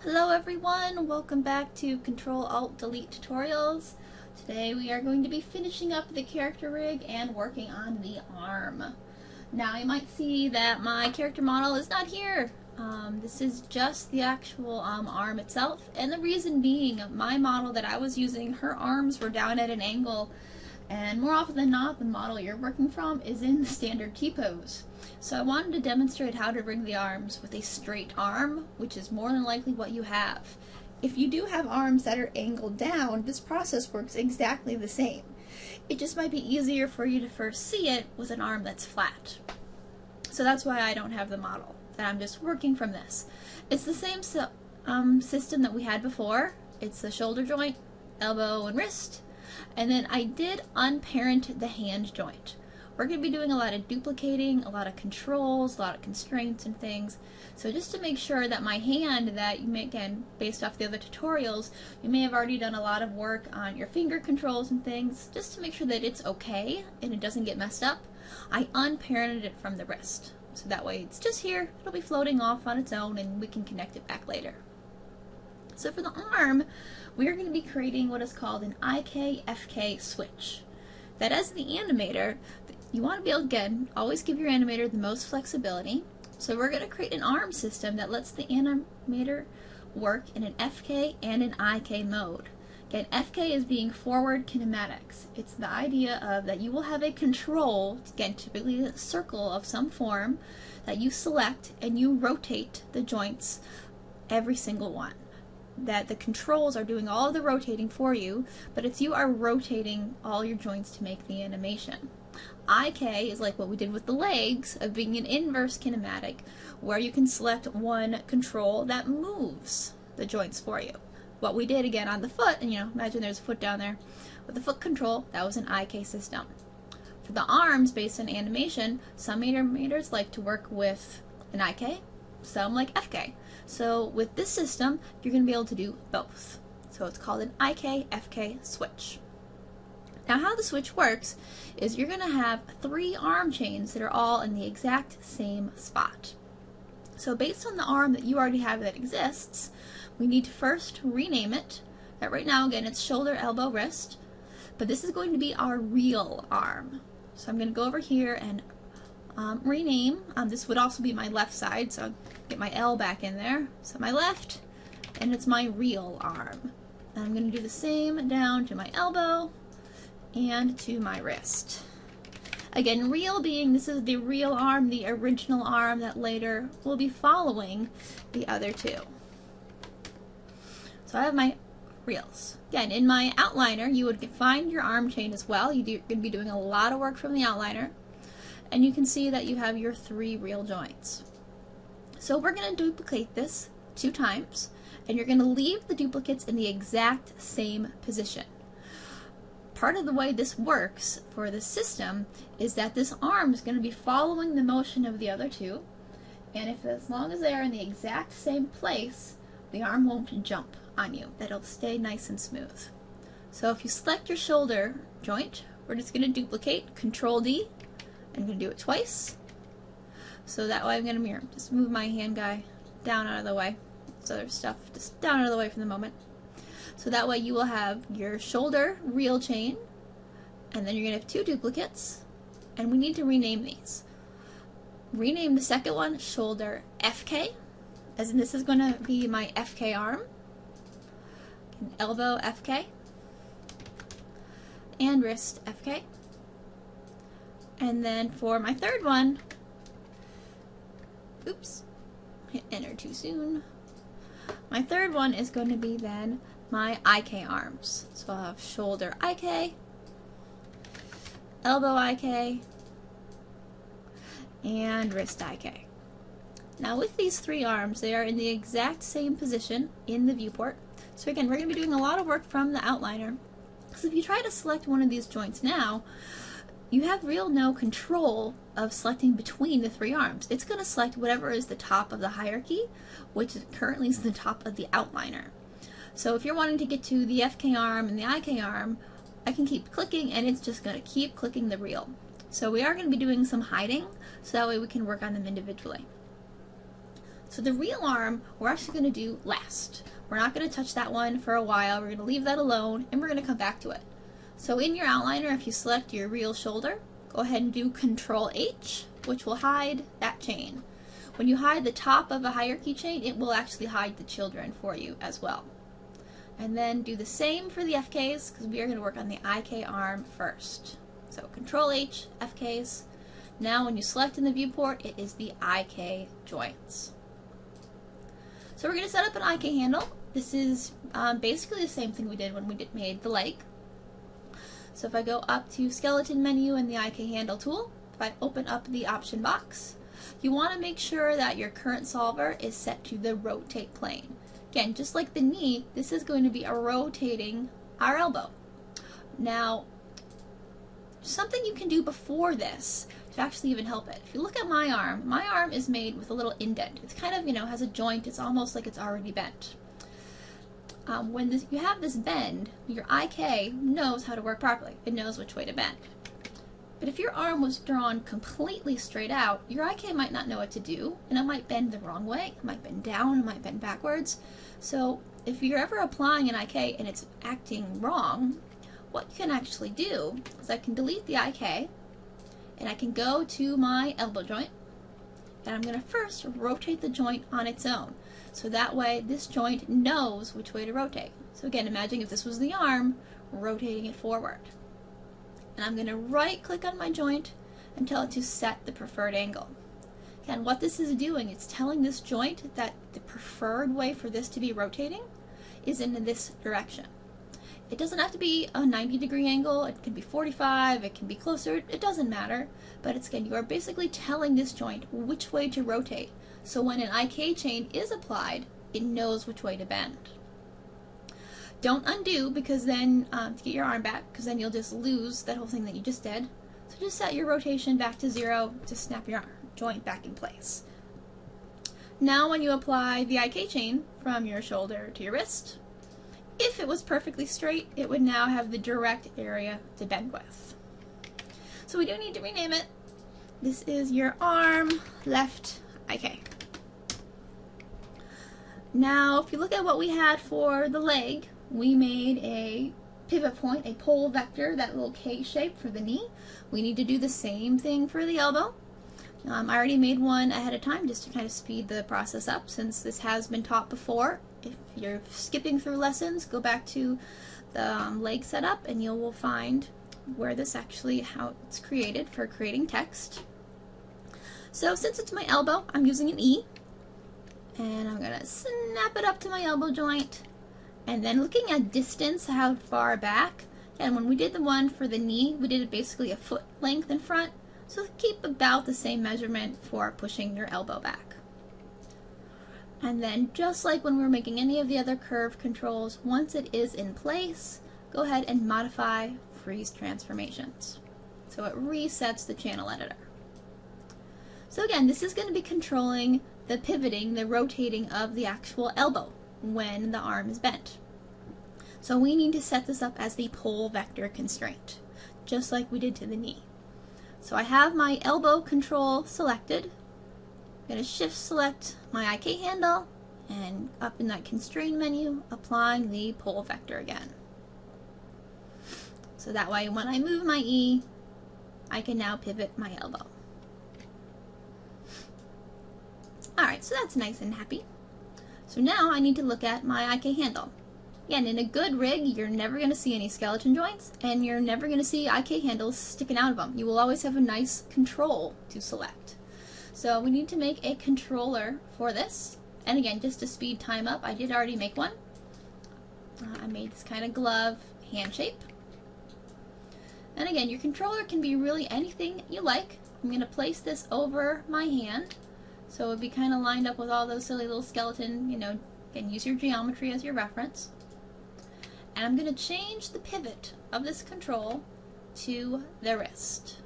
Hello everyone, welcome back to Control-Alt-Delete tutorials. Today we are going to be finishing up the character rig and working on the arm. Now you might see that my character model is not here. This is just the actual arm itself, and the reason being my model that I was using, her arms were down at an angle, and more often than not the model you're working from is in the standard T-pose. So I wanted to demonstrate how to rig the arms with a straight arm, which is more than likely what you have. If you do have arms that are angled down, this process works exactly the same. It just might be easier for you to first see it with an arm that's flat. So that's why I don't have the model, that I'm just working from this. It's the same system that we had before. It's the shoulder joint, elbow and wrist, and then I did unparent the hand joint. We're going to be doing a lot of duplicating, a lot of controls, a lot of constraints and things. So just to make sure that my hand that you may, again, based off the other tutorials, you may have already done a lot of work on your finger controls and things, just to make sure that it's okay and it doesn't get messed up, I unparented it from the wrist. So that way it's just here, it'll be floating off on its own and we can connect it back later. So for the arm, we are going to be creating what is called an IK-FK switch. That as the animator, you want to be able to, again, always give your animator the most flexibility. So we're going to create an arm system that lets the animator work in an FK and an IK mode. Again, FK is being forward kinematics. It's the idea of that you will have a control, again, typically a circle of some form, that you select and you rotate the joints, every single one. That the controls are doing all of the rotating for you, but it's you are rotating all your joints to make the animation. IK is like what we did with the legs, of being an inverse kinematic, where you can select one control that moves the joints for you. What we did again on the foot, and imagine there's a foot down there, with the foot control, that was an IK system. For the arms, based on animation, some animators like to work with an IK, some like FK. So with this system, you're going to be able to do both. So it's called an IK-FK switch. Now how the switch works is you're going to have 3 arm chains that are all in the exact same spot. So based on the arm that you already have that exists, we need to first rename it. That right now, again, it's shoulder, elbow, wrist, but this is going to be our real arm. So I'm going to go over here and rename. This would also be my left side, so I'll get my L back in there. So my left, and it's my real arm. And I'm going to do the same down to my elbow and to my wrist. Again, real being this is the real arm, the original arm that later will be following the other two. So I have my reals. Again, in my outliner, you would find your arm chain as well. You're going to be doing a lot of work from the outliner. And you can see that you have your 3 real joints. So we're going to duplicate this 2 times, and you're going to leave the duplicates in the exact same position. Part of the way this works for the system is that this arm is going to be following the motion of the other 2, and if as long as they are in the exact same place, the arm won't jump on you. That'll stay nice and smooth. So if you select your shoulder joint, we're just going to duplicate, Control D. I'm going to do it twice. So that way I'm going to just move my hand guy down out of the way. So there's stuff just down out of the way for the moment. So that way you will have your shoulder real chain, and then you're going to have 2 duplicates, and we need to rename these. Rename the second one shoulder FK, as in this is going to be my FK arm, elbow FK, and wrist FK. And then for my third one, oops, hit enter too soon. My third one is going to be then my IK arms. So I'll have shoulder IK, elbow IK, and wrist IK. Now with these 3 arms, they are in the exact same position in the viewport. So again, we're going to be doing a lot of work from the outliner. So if you try to select one of these joints now, you have no control of selecting between the 3 arms. It's going to select whatever is the top of the hierarchy, which currently is the top of the outliner. So if you're wanting to get to the FK arm and the IK arm, I can keep clicking and it's just going to keep clicking the reel. So we are going to be doing some hiding, so that way we can work on them individually. So the real arm, we're actually going to do last. We're not going to touch that one for a while. We're going to leave that alone, and we're going to come back to it. So in your outliner, if you select your real shoulder, go ahead and do Control H, which will hide that chain. When you hide the top of a hierarchy chain, it will actually hide the children for you as well. And then do the same for the FKs, because we are going to work on the IK arm first. So Control H, FKs. Now when you select in the viewport, it is the IK joints. So we're going to set up an IK handle. This is basically the same thing we did when we made the leg. So if I go up to Skeleton menu and the IK handle tool, if I open up the option box, you want to make sure that your current solver is set to the rotate plane. Again, just like the knee, this is going to be rotating our elbow. Now, something you can do before this to actually even help it. If you look at my arm is made with a little indent. It's kind of, has a joint. It's almost like it's already bent. When you have this bend, your IK knows how to work properly. It knows which way to bend. But if your arm was drawn completely straight out, your IK might not know what to do, and it might bend the wrong way. It might bend down, it might bend backwards. So if you're ever applying an IK and it's acting wrong, what you can actually do is I can delete the IK, and I can go to my elbow joint, and I'm going to first rotate the joint on its own. So that way this joint knows which way to rotate. So again, imagine if this was the arm, rotating it forward. And I'm going to right click on my joint and tell it to set the preferred angle. Again, what this is doing, it's telling this joint that the preferred way for this to be rotating is in this direction. It doesn't have to be a 90-degree angle, it can be 45, it can be closer, it doesn't matter. But it's, again, you are basically telling this joint which way to rotate. So when an IK chain is applied, it knows which way to bend. Don't undo, because then, to get your arm back, because then you'll just lose that whole thing that you just did. So just set your rotation back to 0 to snap your joint back in place. Now when you apply the IK chain from your shoulder to your wrist, if it was perfectly straight, it would now have the direct area to bend with. So we do need to rename it. This is your arm left IK. Now, if you look at what we had for the leg, we made a pivot point, a pole vector, that little K shape for the knee. We need to do the same thing for the elbow. I already made one ahead of time just to kind of speed the process up, since this has been taught before. If you're skipping through lessons, go back to the leg setup and you will find where this actually, how it's created for creating text. So since it's my elbow, I'm using an E, and I'm going to snap it up to my elbow joint. And then looking at distance, how far back, and when we did the one for the knee, we did it basically a foot length in front. So keep about the same measurement for pushing your elbow back. And then just like when we were making any of the other curve controls, once it is in place, go ahead and modify freeze transformations. So it resets the channel editor. So again, this is going to be controlling the pivoting, the rotating of the actual elbow when the arm is bent. So we need to set this up as the pole vector constraint, just like we did to the knee. So I have my elbow control selected. I'm going to shift select my IK handle, and up in that constraint menu, applying the pole vector again. So that way when I move my E, I can now pivot my elbow. Alright, so that's nice and happy. So now I need to look at my IK handle. Again, in a good rig, you're never going to see any skeleton joints, and you're never going to see IK handles sticking out of them. You will always have a nice control to select. So we need to make a controller for this. And again, just to speed time up, I did already make one. I made this kind of glove hand shape. And again, your controller can be really anything you like. I'm going to place this over my hand, so it would be kind of lined up with all those silly little skeleton, and use your geometry as your reference. And I'm going to change the pivot of this control to the wrist.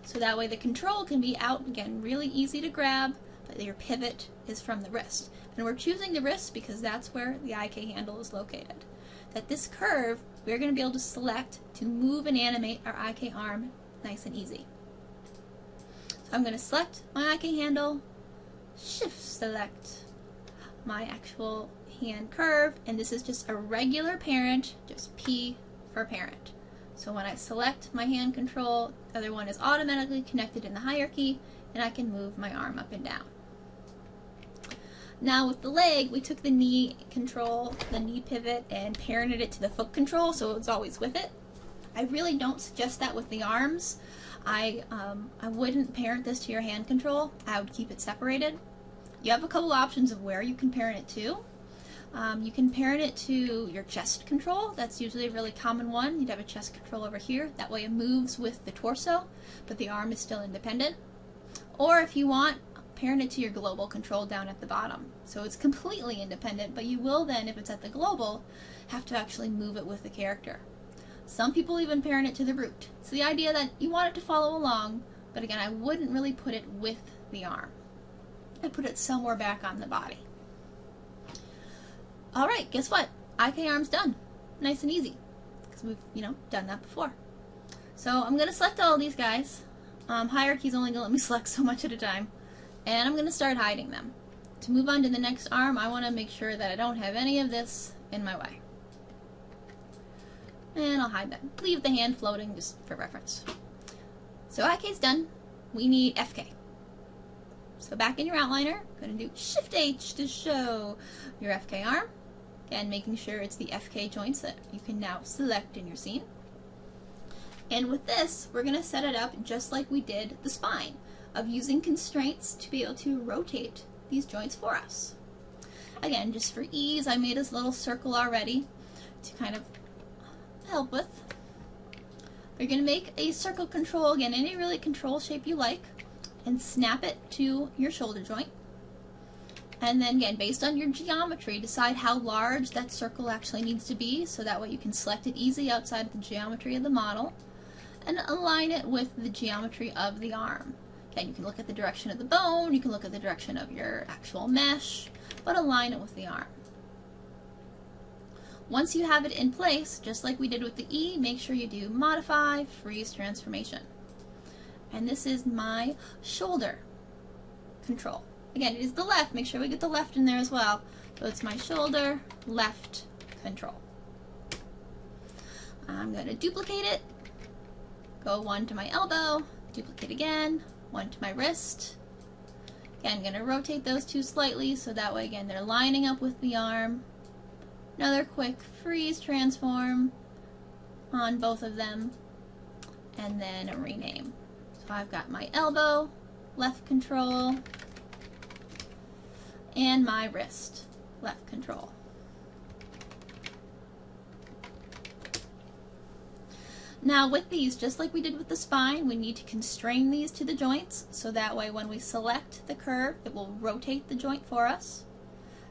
So that way the control can be out, again, really easy to grab, but your pivot is from the wrist. And we're choosing the wrist because that's where the IK handle is located. That this curve, we're going to be able to select to move and animate our IK arm nice and easy. So I'm going to select my IK handle, shift select my actual hand curve, and this is just a regular parent, just P for parent. So when I select my hand control, the other one is automatically connected in the hierarchy, and I can move my arm up and down. Now with the leg, we took the knee control, the knee pivot, and parented it to the foot control, so it's always with it. I really don't suggest that with the arms. I wouldn't parent this to your hand control. I would keep it separated. You have a couple options of where you can parent it to. You can parent it to your chest control. That's usually a really common one. You'd have a chest control over here. That way it moves with the torso, but the arm is still independent. Or if you want, parent it to your global control down at the bottom. So it's completely independent, but you will then, if it's at the global, have to actually move it with the character. Some people even parent it to the root. It's the idea that you want it to follow along, but again, I wouldn't really put it with the arm. I put it somewhere back on the body. Alright, guess what? IK arm's done. Nice and easy, because we've, done that before. So I'm going to select all of these guys. Hierarchy's only going to let me select so much at a time. And I'm going to start hiding them. To move on to the next arm, I want to make sure that I don't have any of this in my way. And I'll hide that. Leave the hand floating just for reference. So IK's done. We need FK. So back in your outliner, I'm going to do Shift H to show your FK arm. Again, making sure it's the FK joints that you can now select in your scene. And with this, we're going to set it up just like we did the spine, of using constraints to be able to rotate these joints for us. Again, just for ease, I made this little circle already to kind of help with. You're going to make a circle control, again, any really control shape you like, and snap it to your shoulder joint. And then again, based on your geometry, decide how large that circle actually needs to be, so that way you can select it easily outside of the geometry of the model, and align it with the geometry of the arm. Again, you can look at the direction of the bone, you can look at the direction of your actual mesh, but align it with the arm. Once you have it in place, just like we did with the E, make sure you do Modify, Freeze Transformation. And this is my shoulder control. Again, it is the left. Make sure we get the left in there as well. So it's my shoulder, left control. I'm going to duplicate it. Go one to my elbow, duplicate again, one to my wrist. Again, I'm going to rotate those two slightly so that way, again, they're lining up with the arm. Another quick freeze transform on both of them, and then a rename. So I've got my elbow, left control, and my wrist, left control. Now with these, just like we did with the spine, we need to constrain these to the joints, so that way when we select the curve, it will rotate the joint for us.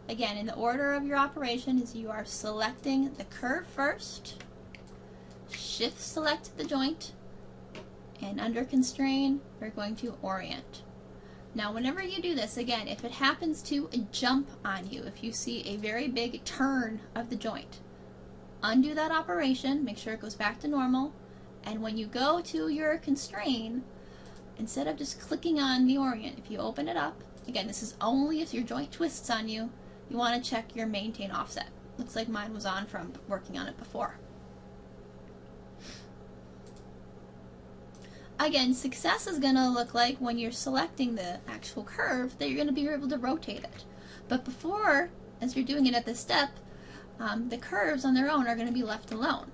Again, in the order of your operation is you are selecting the curve first, shift select the joint, and under constrain, we're going to orient. Now whenever you do this, again, if it happens to jump on you, if you see a very big turn of the joint, undo that operation, make sure it goes back to normal, and when you go to your constrain, instead of just clicking on the orient, if you open it up, again, this is only if your joint twists on you, you want to check your maintain offset. Looks like mine was on from working on it before. Again, success is going to look like when you're selecting the actual curve that you're going to be able to rotate it. But before, as you're doing it at this step, the curves on their own are going to be left alone.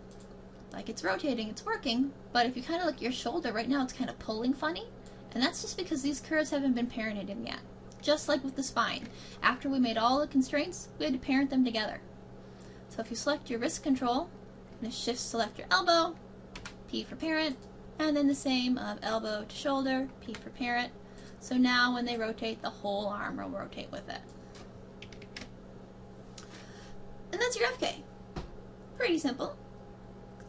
Like it's rotating, it's working, but if you kind of look at your shoulder, right now it's kind of pulling funny, and that's just because these curves haven't been parented in yet. Just like with the spine. After we made all the constraints, we had to parent them together. So if you select your wrist control, you're going to shift select your elbow, P for parent, and then the same of elbow to shoulder, P for parent. So now when they rotate, the whole arm will rotate with it. And that's your FK. Pretty simple.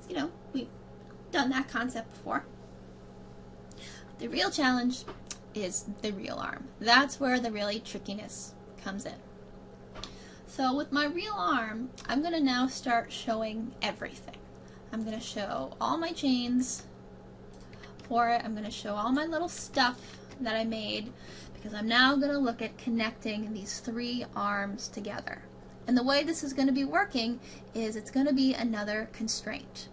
You know, we've done that concept before. The real challenge is the real arm. That's where the really trickiness comes in. So with my real arm, I'm going to now start showing everything. I'm going to show all my chains for it. I'm going to show all my little stuff that I made, because I'm now going to look at connecting these three arms together. And the way this is going to be working is it's going to be another constraint.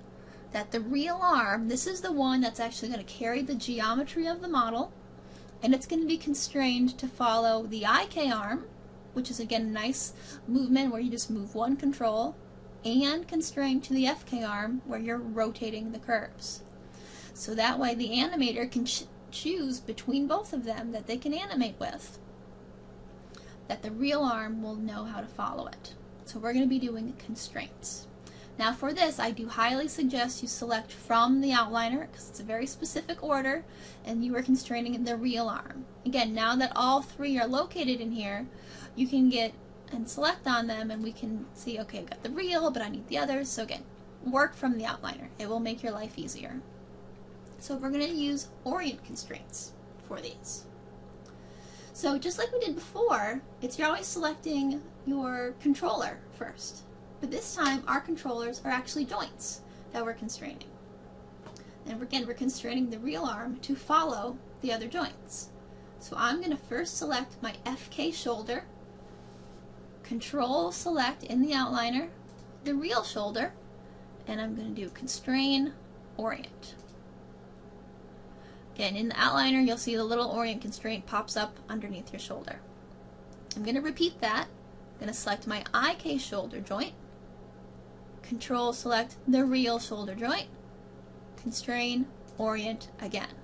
That the real arm, this is the one that's actually going to carry the geometry of the model, and it's going to be constrained to follow the IK arm, which is again a nice movement where you just move one control, and constrained to the FK arm where you're rotating the curves. So that way the animator can choose between both of them that they can animate with, that the real arm will know how to follow it. So we're going to be doing constraints. Now for this, I do highly suggest you select from the outliner because it's a very specific order and you are constraining the real arm. Again, now that all three are located in here, you can get and select on them and we can see, okay, I've got the real, but I need the others. So again, work from the outliner. It will make your life easier. So we're going to use orient constraints for these. So just like we did before, you're always selecting your controller first. But this time, our controllers are actually joints that we're constraining. And again, we're constraining the real arm to follow the other joints. So I'm going to first select my FK shoulder, Control select in the outliner the real shoulder, and I'm going to do constrain orient. Again, in the outliner, you'll see the little orient constraint pops up underneath your shoulder. I'm going to repeat that. I'm going to select my IK shoulder joint, Control select the real shoulder joint, constrain orient again.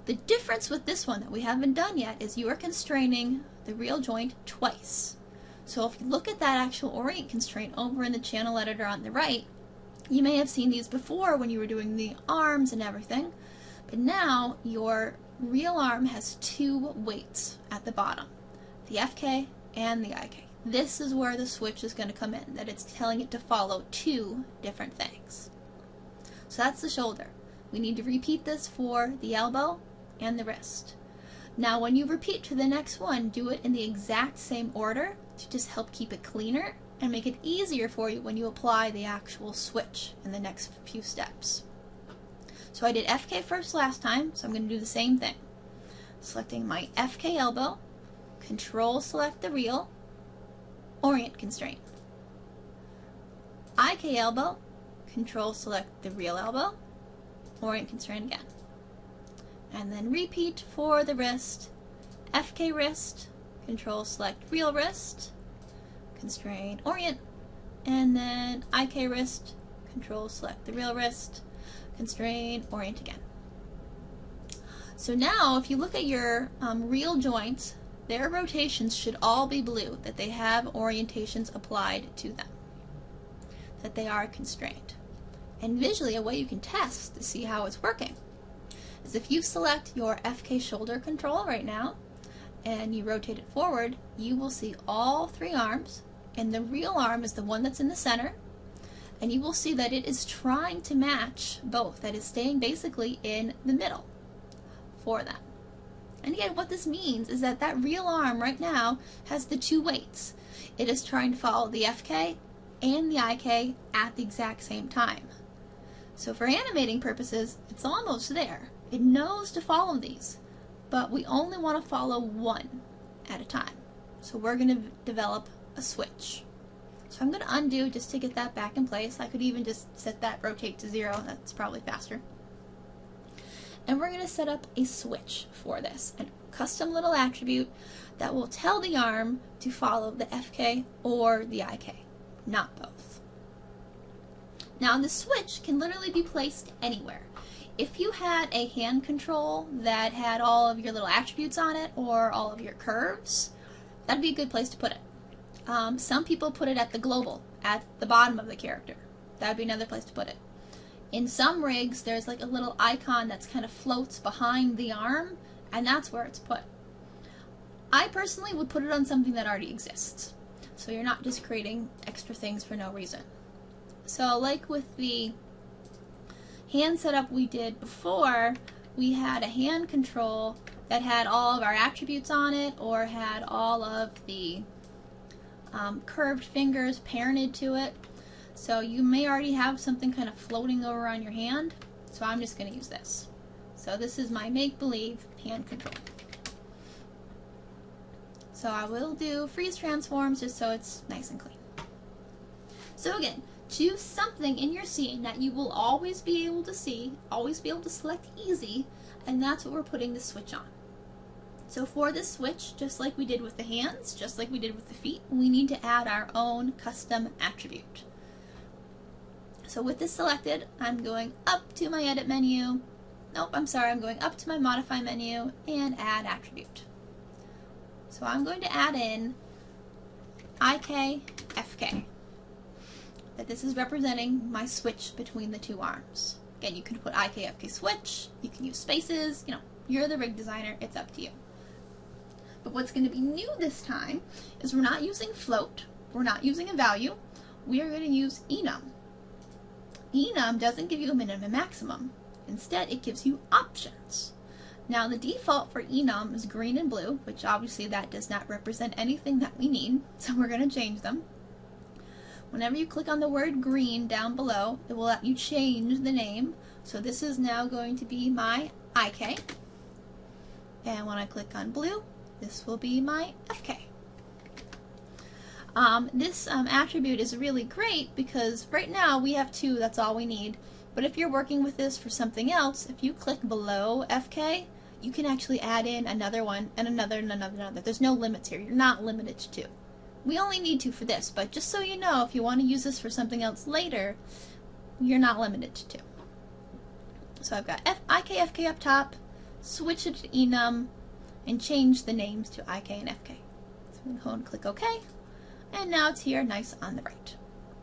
The difference with this one that we haven't done yet is you are constraining the real joint twice. So if you look at that actual orient constraint over in the channel editor on the right, you may have seen these before when you were doing the arms and everything, but now your real arm has two weights at the bottom, the FK and the IK. This is where the switch is going to come in, that it's telling it to follow two different things. So that's the shoulder. We need to repeat this for the elbow and the wrist. Now when you repeat to the next one, do it in the exact same order to just help keep it cleaner and make it easier for you when you apply the actual switch in the next few steps. So I did FK first last time, so I'm going to do the same thing. Selecting my FK elbow, Control select the real, orient constraint. IK elbow, Control select the real elbow, orient constraint again. And then repeat for the wrist, FK wrist, Control select real wrist, constrain orient, and then IK wrist, Control select the real wrist, constrain orient again. So now if you look at your real joints, their rotations should all be blue, that they have orientations applied to them, that they are constrained. And visually, a way you can test to see how it's working is if you select your FK shoulder control right now and you rotate it forward, you will see all three arms, and the real arm is the one that's in the center, and you will see that it is trying to match both, that is staying basically in the middle for them. And again, what this means is that that real arm right now has the two weights. It is trying to follow the FK and the IK at the exact same time. So for animating purposes, it's almost there. It knows to follow these, but we only want to follow one at a time. So we're going to develop a switch. So I'm going to undo just to get that back in place. I could even just set that rotate to 0. That's probably faster. And we're going to set up a switch for this, a custom little attribute that will tell the arm to follow the FK or the IK, not both. Now the switch can literally be placed anywhere. If you had a hand control that had all of your little attributes on it or all of your curves, that'd be a good place to put it. Some people put it at the global, at the bottom of the character. That'd be another place to put it. In some rigs, there's like a little icon that's kind of floats behind the arm, and that's where it's put. I personally would put it on something that already exists, so you're not just creating extra things for no reason. So like with the hand setup we did before, we had a hand control that had all of our attributes on it or had all of the curved fingers parented to it. So you may already have something kind of floating over on your hand, so I'm just going to use this. So this is my make-believe hand control. So I will do freeze transforms just so it's nice and clean. So again, choose something in your scene that you will always be able to see, always be able to select easy, and that's what we're putting the switch on. So for this switch, just like we did with the hands, just like we did with the feet, we need to add our own custom attribute. So with this selected, I'm going up to my edit menu. Nope, I'm sorry, I'm going up to my modify menu and add attribute. So I'm going to add in IK, that this is representing my switch between the two arms. Again, you can put IK, switch, you can use spaces, you know, you're the rig designer, it's up to you. But what's going to be new this time is we're not using float, we're not using a value, we are going to use enum. Enum doesn't give you a minimum and maximum. Instead, it gives you options. Now, the default for enum is green and blue, which obviously that does not represent anything that we need, so we're going to change them. Whenever you click on the word green down below, it will let you change the name. So this is now going to be my IK. And when I click on blue, this will be my FK. This attribute is really great because right now we have 2, that's all we need. But if you're working with this for something else, if you click below FK, you can actually add in another one and another and another and another. There's no limits here. You're not limited to 2. We only need 2 for this, but just so you know, if you want to use this for something else later, you're not limited to 2. So I've got IK, FK up top, switch it to enum, and change the names to IK and FK. So I'm going to go and click OK, and now it's here nice on the right.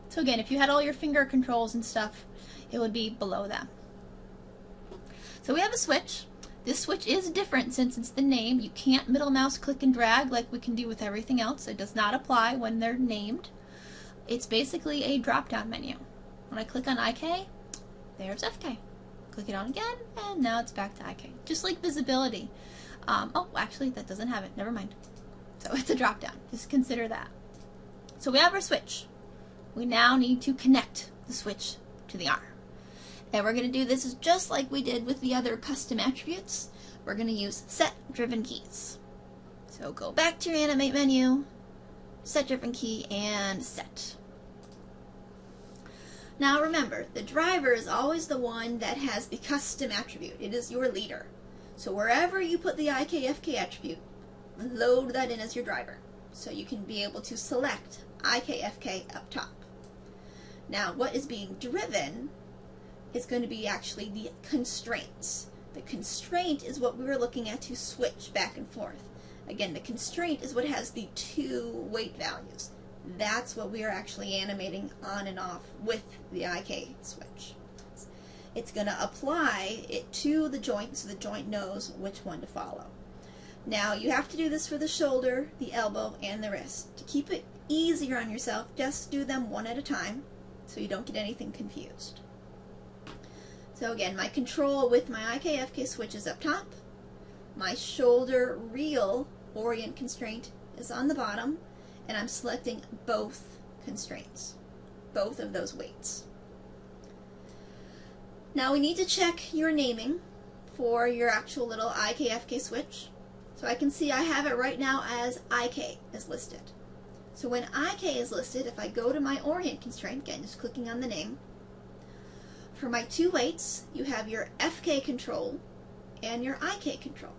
So again, if you had all your finger controls and stuff, it would be below them. So we have a switch. This switch is different since it's the name. You can't middle mouse click and drag like we can do with everything else. It does not apply when they're named. It's basically a drop-down menu. When I click on IK, there's FK. Click it on again, and now it's back to IK. Just like visibility. Oh, actually, that doesn't have it. Never mind. So it's a drop-down. Just consider that. So we have our switch. We now need to connect the switch to the arm. And we're going to do this just like we did with the other custom attributes. We're going to use set driven keys. So go back to your animate menu, set driven key, and set. Now remember, the driver is always the one that has the custom attribute. It is your leader. So wherever you put the IKFK attribute, load that in as your driver. So you can be able to select IKFK up top. Now what is being driven is going to be actually the constraints. The constraint is what we were looking at to switch back and forth. Again, the constraint is what has the 2 weight values. That's what we are actually animating on and off with the IK switch. It's going to apply it to the joint so the joint knows which one to follow. Now you have to do this for the shoulder, the elbow, and the wrist. To keep it easier on yourself, just do them one at a time so you don't get anything confused. So again, my control with my IKFK switch is up top. My shoulder reel orient constraint is on the bottom, and I'm selecting both constraints, both of those weights. Now we need to check your naming for your actual little IKFK switch. So I can see I have it right now as IK is listed. So when IK is listed, if I go to my orient constraint, again just clicking on the name, for my 2 weights, you have your FK control and your IK control.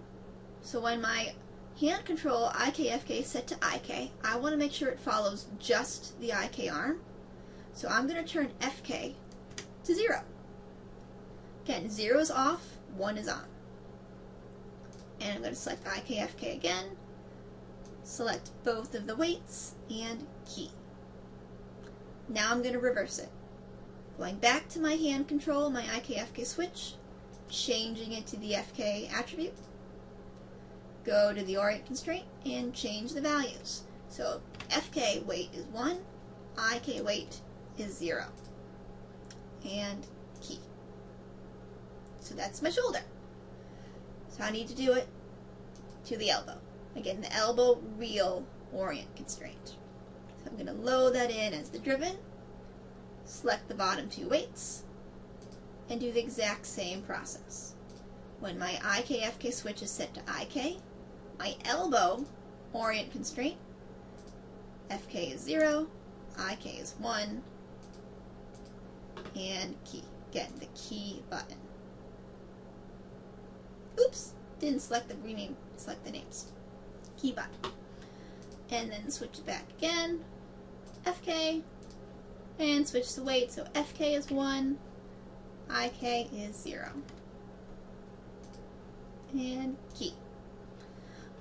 So when my hand control IKFK is set to IK, I want to make sure it follows just the IK arm. So I'm going to turn FK to 0. Again, 0 is off, 1 is on. And I'm going to select IKFK again, select both of the weights, and key. Now I'm going to reverse it. Going back to my hand control, my IKFK switch, changing it to the FK attribute. Go to the orient constraint and change the values. So FK weight is 1, IK weight is 0. And key. So that's my shoulder. So I need to do it to the elbow. Again, the elbow reel orient constraint. So I'm going to load that in as the driven. Select the bottom 2 weights, and do the exact same process. When my IKFK switch is set to IK, my elbow orient constraint, FK is 0, IK is 1, and key. Again, the key button. Oops, didn't select the rename, select the names. Key button. And then switch it back again, FK, and switch the weight, so FK is 1, IK is 0. And key.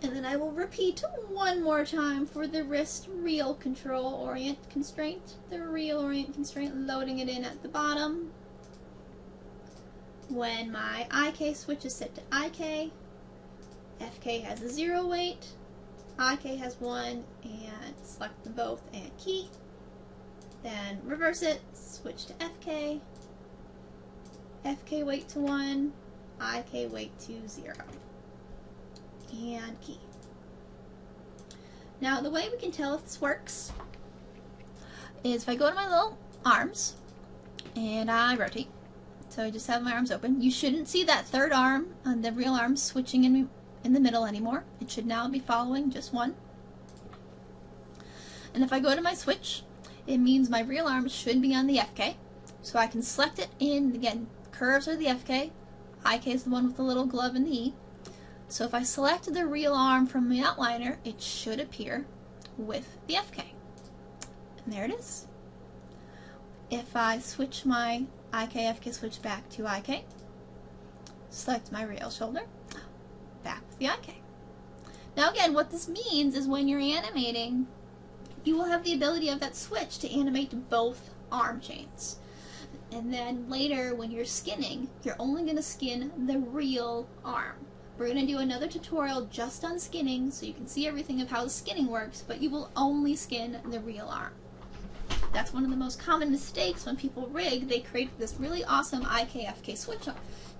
And then I will repeat one more time for the wrist real control orient constraint. The real orient constraint, loading it in at the bottom. When my IK switch is set to IK, FK has a 0 weight, IK has 1, and select them both and key. Then reverse it, switch to FK, FK weight to 1, IK weight to 0, and key. Now the way we can tell if this works is if I go to my little arms and I rotate. So I just have my arms open. You shouldn't see that third arm on the real arm switching in the middle anymore. It should now be following just one. And if I go to my switch, it means my real arm should be on the FK. So I can select it in, again, curves are the FK. IK is the one with the little glove and the E. So if I select the real arm from the outliner, it should appear with the FK. And there it is. If I switch my IK, FK switch back to IK, select my real shoulder, back with the IK. Now again, what this means is when you're animating, you will have the ability of that switch to animate both arm chains. And then later when you're skinning, you're only going to skin the real arm. We're going to do another tutorial just on skinning so you can see everything of how the skinning works, but you will only skin the real arm. That's one of the most common mistakes when people rig. They create this really awesome IK-FK switch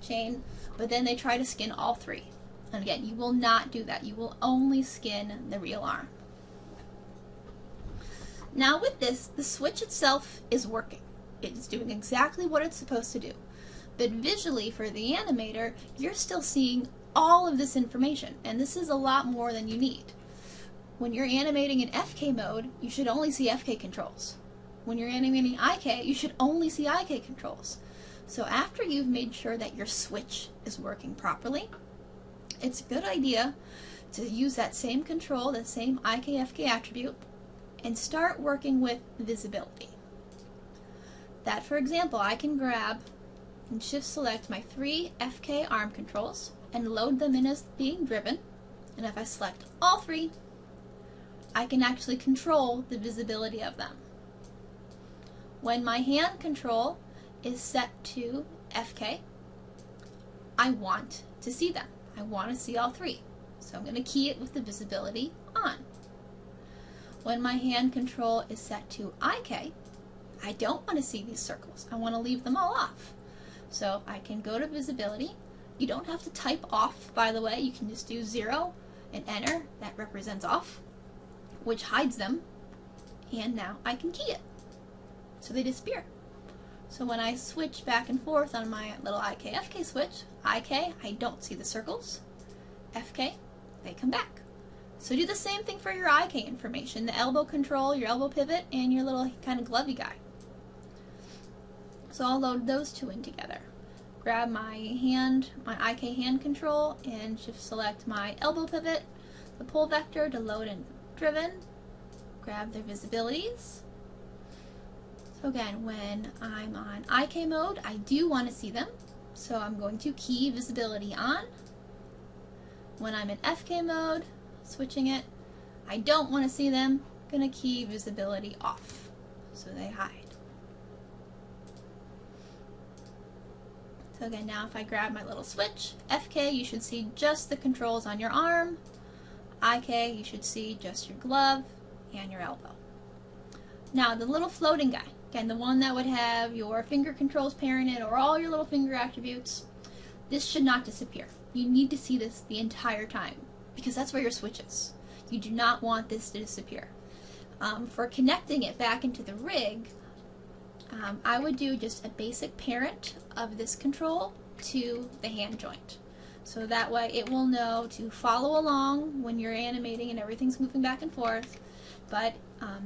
chain, but then they try to skin all three. And again, you will not do that. You will only skin the real arm. Now with this, the switch itself is working. It's doing exactly what it's supposed to do. But visually for the animator, you're still seeing all of this information, and this is a lot more than you need. When you're animating in FK mode, you should only see FK controls. When you're animating IK, you should only see IK controls. So after you've made sure that your switch is working properly, it's a good idea to use that same control, that same IK-FK attribute, and start working with visibility. That, for example, I can grab and shift select my 3 FK arm controls and load them in as being driven. And if I select all 3, I can actually control the visibility of them. When my hand control is set to FK, I want to see them. I want to see all 3. So I'm going to key it with the visibility on. When my hand control is set to IK, I don't want to see these circles. I want to leave them all off. So I can go to visibility. You don't have to type off, by the way. You can just do 0 and enter. That represents off, which hides them. And now I can key it. So they disappear. So when I switch back and forth on my little IK-FK switch, IK, I don't see the circles. FK, they come back. So do the same thing for your IK information, the elbow control, your elbow pivot, and your little kind of glovey guy. So I'll load those 2 in together. Grab my hand, my IK hand control, and shift select my elbow pivot, the pull vector to load and driven. Grab their visibilities. So again, when I'm on IK mode, I do want to see them. So I'm going to key visibility on. When I'm in FK mode, switching it, I don't want to see them. I'm going to key visibility off so they hide. So again, now if I grab my little switch, FK, you should see just the controls on your arm. IK, you should see just your glove and your elbow. Now the little floating guy, again, the one that would have your finger controls parented or all your little finger attributes, this should not disappear. You need to see this the entire time because that's where your switch is. You do not want this to disappear. For connecting it back into the rig, I would do just a basic parent of this control to the hand joint. So that way it will know to follow along when you're animating and everything's moving back and forth. But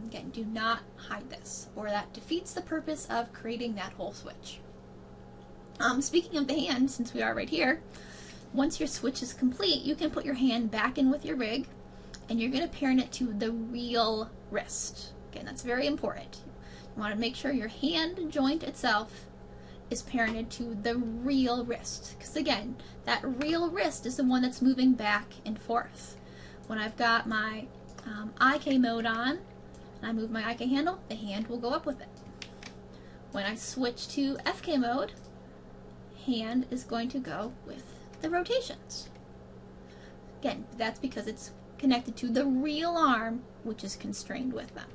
again, do not hide this, or that defeats the purpose of creating that whole switch. Speaking of the hand, since we are right here, once your switch is complete, you can put your hand back in with your rig, and you're going to parent it to the real wrist. Again, that's very important. You want to make sure your hand joint itself is parented to the real wrist, because again, that real wrist is the one that's moving back and forth. When I've got my IK mode on, and I move my IK handle, the hand will go up with it. When I switch to FK mode, hand is going to go with the rotations. Again, that's because it's connected to the real arm, which is constrained with them.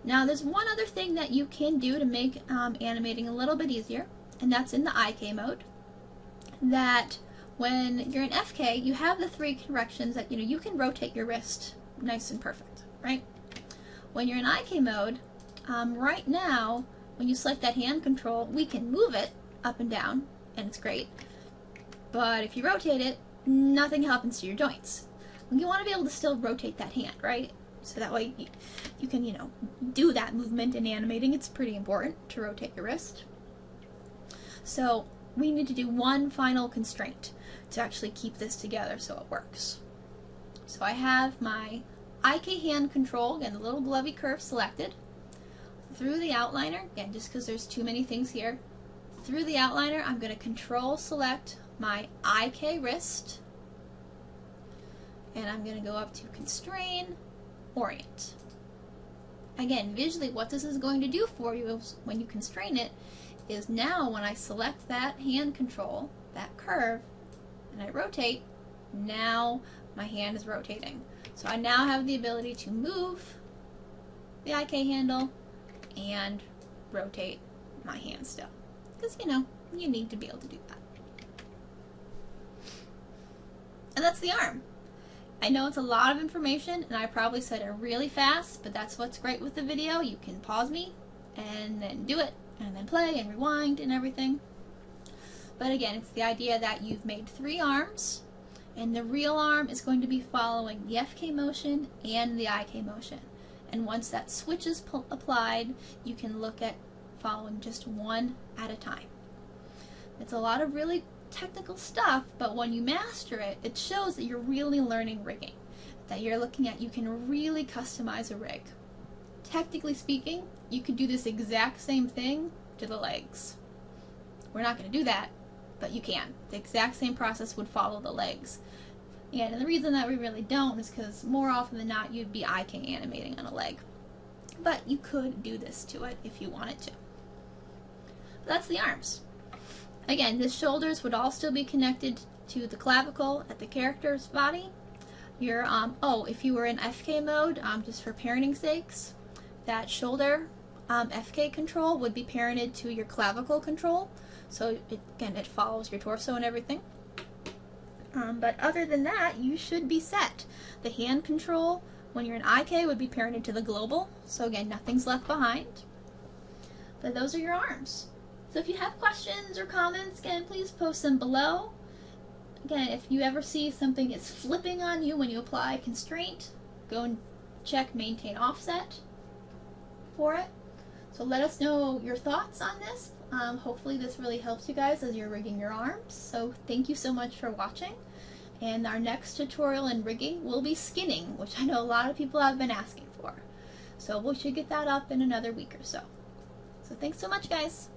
Now there's one other thing that you can do to make animating a little bit easier, and that's in the IK mode. That when you're in FK, you have the 3 corrections that you can rotate your wrist nice and perfect, right? When you're in IK mode, right now, when you select that hand control, we can move it up and down, and it's great. But if you rotate it, nothing happens to your joints. You want to be able to still rotate that hand, right? So that way you can, do that movement in animating. It's pretty important to rotate your wrist. So we need to do one final constraint to actually keep this together so it works. So I have my IK hand control, again, the little glovey curve selected. Through the outliner, again, just because there's too many things here, through the outliner, I'm going to control select my IK wrist, and I'm going to go up to constrain, orient. Again, visually what this is going to do for you is when you constrain it is now when I select that hand control, that curve, and I rotate, now my hand is rotating. So I now have the ability to move the IK handle and rotate my hand still. Because, you need to be able to do that. And that's the arm. I know it's a lot of information, and I probably said it really fast, but that's what's great with the video. You can pause me, and then do it, and then play, and rewind, and everything. But again, it's the idea that you've made 3 arms, and the real arm is going to be following the FK motion and the IK motion. And once that switch is applied, you can look at following just one at a time. It's a lot of really technical stuff, but when you master it, it shows that you're really learning rigging, that you're looking at you can really customize a rig. Technically speaking, you could do this exact same thing to the legs. We're not going to do that, but you can. The exact same process would follow the legs. And the reason that we really don't is because more often than not you'd be IK animating on a leg. But you could do this to it if you wanted to. But that's the arms. Again, the shoulders would all still be connected to the clavicle at the character's body. Your if you were in FK mode, just for parenting sakes, that shoulder FK control would be parented to your clavicle control. So it follows your torso and everything. But other than that, you should be set. The hand control, when you're in IK, would be parented to the global. So again, nothing's left behind. But those are your arms. So if you have questions or comments, again, please post them below. Again, if you ever see something is flipping on you when you apply a constraint, go and check maintain offset for it. So let us know your thoughts on this. Hopefully this really helps you guys as you're rigging your arms. So thank you so much for watching. And our next tutorial in rigging will be skinning, which I know a lot of people have been asking for. So we should get that up in another week or so. So thanks so much, guys.